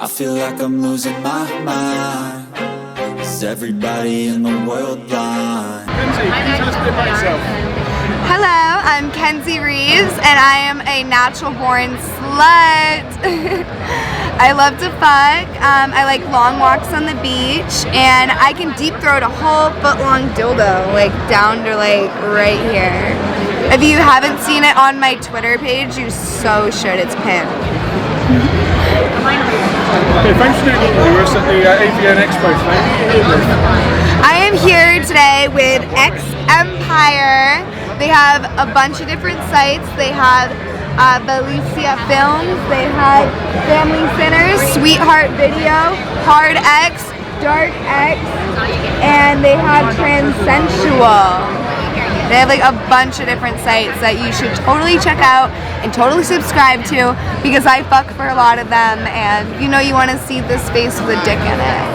I feel like I'm losing my mind. Is everybody in the world blind? Kenzie, can you tell us a bit about yourself? Hello, I'm Kenzie Reeves and I am a natural born slut. I love to fuck, I like long walks on the beach, and I can deep throat a whole foot-long dildo, like down to like right here. If you haven't seen it on my Twitter page, you so should, it's pinned. Okay, thanks for doing the interview with us at the AVN Expo today. I am here today with X Empire. They have a bunch of different sites. They have Belicia Films, they have Family Sinners, Sweetheart Video, Hard X, Dark X, and they have Transensual. They have like a bunch of different sites that you should totally check out and totally subscribe to, because I fuck for a lot of them, and you know you want to see this face with a dick in it.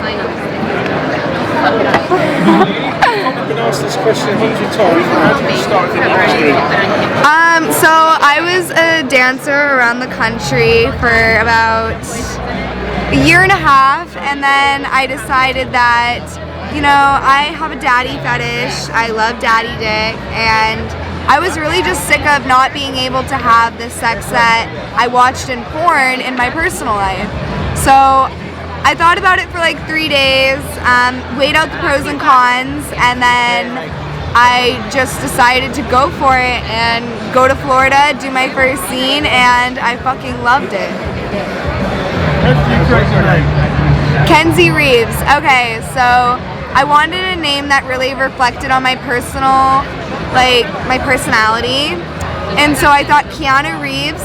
I've been asked this question 100 times. How did you start in the industry? So I was a dancer around the country for about a year and a half, and then I decided that, you know, I have a daddy fetish. I love daddy dick, and I was really just sick of not being able to have the sex that I watched in porn in my personal life. So I thought about it for like 3 days, weighed out the pros and cons, and then I just decided to go for it and go to Florida, do my first scene, and I fucking loved it. How did you create your name? Kenzie Reeves. Okay, so I wanted a name that really reflected on my personal, like my personality, and so I thought Keanu Reeves.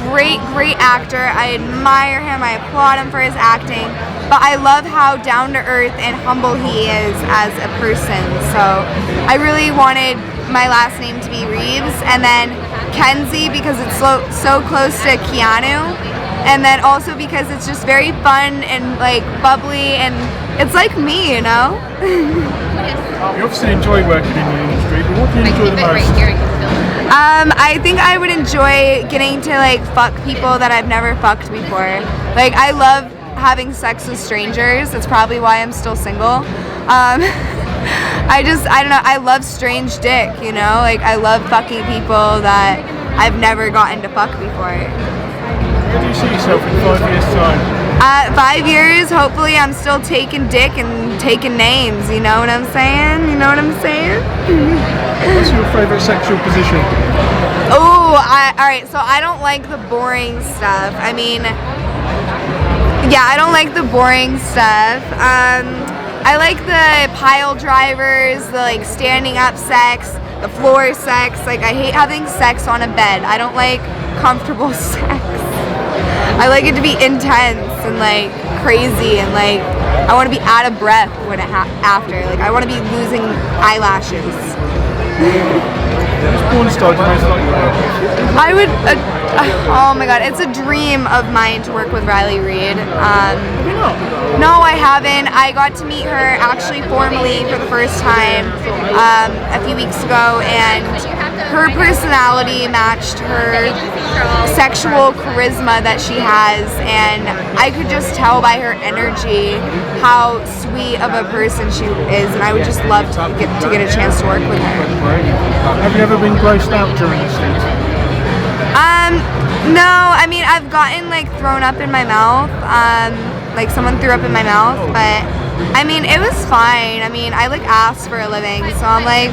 Great actor. I admire him, I applaud him for his acting, but I love how down to earth and humble he is as a person. So I really wanted my last name to be Reeves, and then Kenzie because it's so close to Keanu, and then also because it's just very fun and like bubbly, and it's like me, you know? You obviously enjoy working in the industry, but what do you enjoy the most? I think I would enjoy getting to like fuck people that I've never fucked before. Like I love having sex with strangers. That's probably why I'm still single. I don't know, I love strange dick, you know? Like I love fucking people that I've never gotten to fuck before. Where do you see yourself in 5 years' time? 5 years, hopefully I'm still taking dick and taking names, you know what I'm saying? You know what I'm saying? What's your favourite sexual position? Oh, alright, so I don't like the boring stuff. I mean, yeah, I don't like the boring stuff. I like the pile drivers, the like standing up sex, the floor sex. Like I hate having sex on a bed. I don't like comfortable sex. I like it to be intense and like crazy, and like I want to be out of breath when after. Like I want to be losing eyelashes. Which pornstar do you most like to work with? I would. Oh my god, it's a dream of mine to work with Riley Reid. No, I haven't. I got to meet her actually formally for the first time a few weeks ago, and her personality matched her sexual charisma that she has, and I could just tell by her energy how sweet of a person she is, and I would just love to get a chance to work with her. Have you ever been grossed out during the scene? No, I mean I've gotten like thrown up in my mouth, like someone threw up in my mouth, but I mean it was fine. I mean I like ass for a living, so I'm like,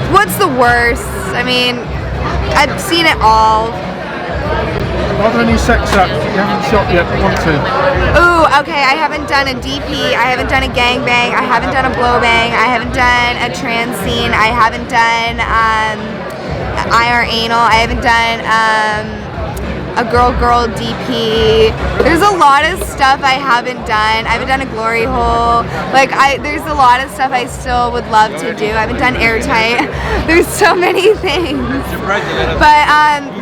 what's the worst? I mean, I've seen it all. Are there any sex acts that you haven't shot yet but want to? Ooh, okay, I haven't done a DP, I haven't done a gangbang, I haven't done a blowbang, I haven't done a trans scene, I haven't done IR anal, I haven't done a girl DP. There's a lot of stuff I haven't done. I haven't done a glory hole. Like there's a lot of stuff I still would love to do. I haven't done airtight. There's so many things. But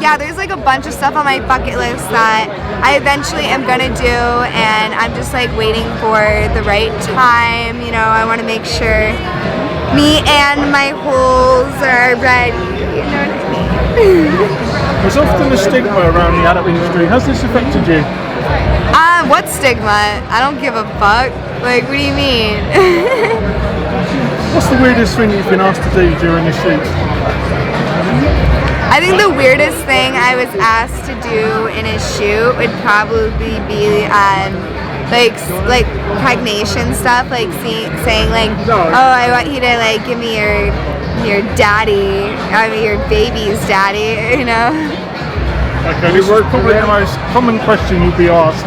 yeah, there's like a bunch of stuff on my bucket list that I eventually am gonna do, and I'm just like waiting for the right time. You know, I want to make sure me and my holes are ready. You know what I mean? There's often a stigma around the adult industry. Has this affected you? What stigma? I don't give a fuck. Like, what do you mean? What's the weirdest thing you've been asked to do during your shoot? I think the weirdest thing I was asked to do in a shoot would probably be like pregnation stuff, like saying like, oh, I want you to like give me your daddy, your baby's daddy, you know. Okay, this is probably the most common question you'll be asked.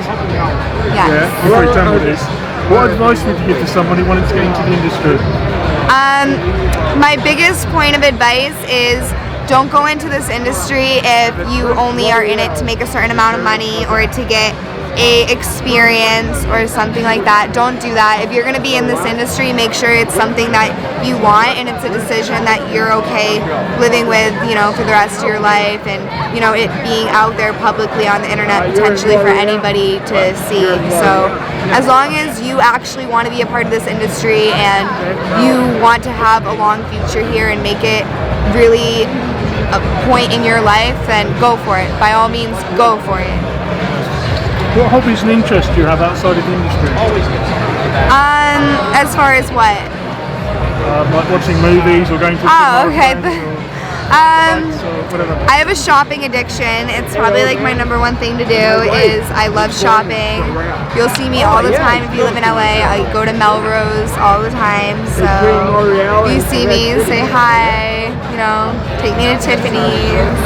Yes. Yeah, before you tell me this. What advice would you give to someone who wanted to get into the industry? My biggest point of advice is don't go into this industry if you only are in it to make a certain amount of money or to get a experience or something like that. Don't do that. If you're going to be in this industry, make sure it's something that you want and it's a decision that you're okay living with, you know, for the rest of your life, and you know, it being out there publicly on the internet potentially for anybody to see. So as long as you actually want to be a part of this industry and you want to have a long future here and make it really a point in your life, then go for it. By all means, go for it. What hobbies and interests do you have outside of the industry? As far as what? Like watching movies or going to okay. whatever. I have a shopping addiction. It's probably like my number one thing to do is I love shopping. You'll see me all the time if you live in LA. I go to Melrose all the time. So if you see me, say hi, you know, take me to Tiffany's.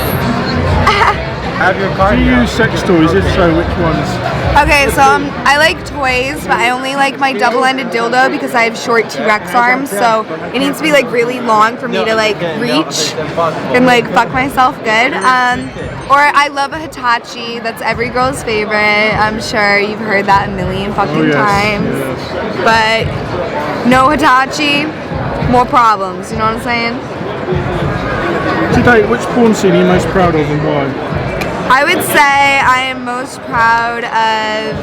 Do you use sex toys? If so, which ones? Okay, so I like toys, but I only like my double-ended dildo because I have short T-Rex arms, so it needs to be like really long for me to like reach and like fuck myself good. Or I love a Hitachi. That's every girl's favorite. I'm sure you've heard that a million fucking times. Yes. But no Hitachi, more problems. You know what I'm saying? Today, which porn scene are you most proud of and why? I would say I am most proud of.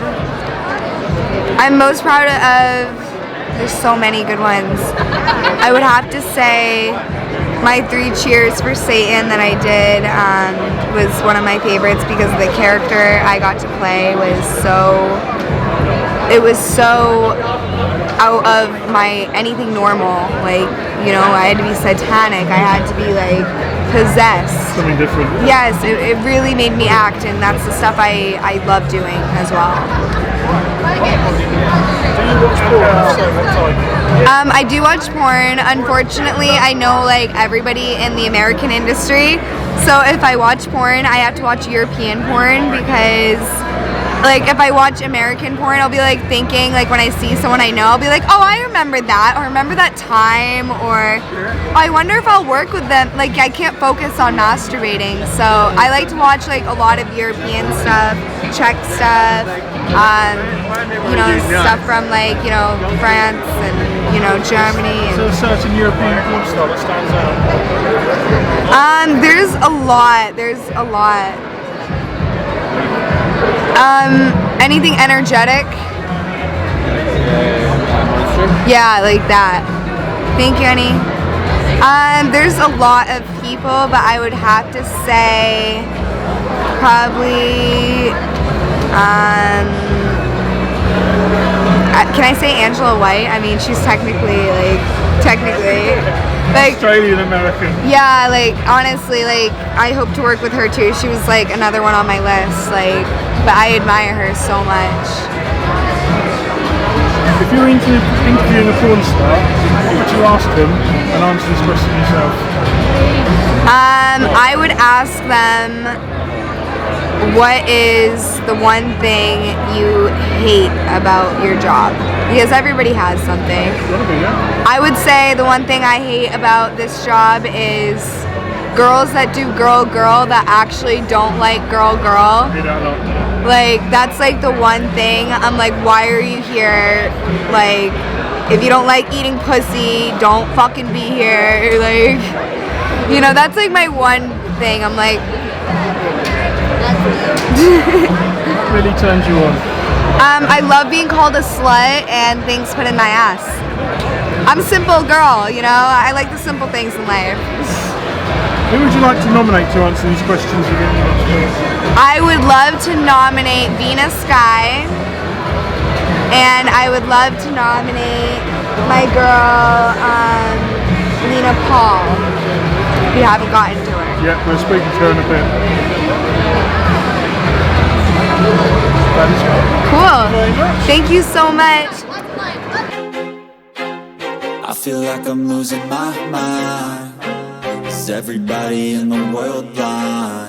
There's so many good ones. I would have to say my 3 Cheers for Satan that I did was one of my favorites because the character I got to play was so. It was so out of my anything normal. Like, you know, I had to be satanic. I had to be like possessed. Something different. Yes, it really made me act, and that's the stuff I love doing as well. I do watch porn. Unfortunately, I know like everybody in the American industry, so if I watch porn, I have to watch European porn because like if I watch American porn, I'll be like thinking like when I see someone I know, I'll be like, oh, I remember that, or remember that time, or oh, I wonder if I'll work with them. Like I can't focus on masturbating, so I like to watch like a lot of European stuff, Czech stuff, you know, stuff from like, you know, France and, you know, Germany. And, so a certain European porn star that stands out? There's a lot. Anything energetic? Yeah, like that. Thank you, Annie. There's a lot of people, but I would have to say probably can I say Angela White? I mean, she's technically Australian American. Yeah, like honestly, like I hope to work with her too. She was like another one on my list, like, but I admire her so much. If you were interviewing a porn star, what would you ask them, and answer this question yourself? I would ask them, what is the one thing you hate about your job? Because everybody has something. I would say the one thing I hate about this job is girls that do girl that actually don't like girl. Like that's like the one thing. I'm like, why are you here? Like, if you don't like eating pussy, don't fucking be here. Like, you know, that's like my one thing. I'm like, what really turns you on? I love being called a slut and things put in my ass. I'm a simple girl, you know? I like the simple things in life. Who would you like to nominate to answer these questions again next week? I would love to nominate Venus Sky, and I would love to nominate my girl, Lena Paul. We haven't gotten to her. Yeah, we're speaking to her in a bit. That is Cool. very much. Thank you so much. I feel like I'm losing my mind. Is everybody in the world blind?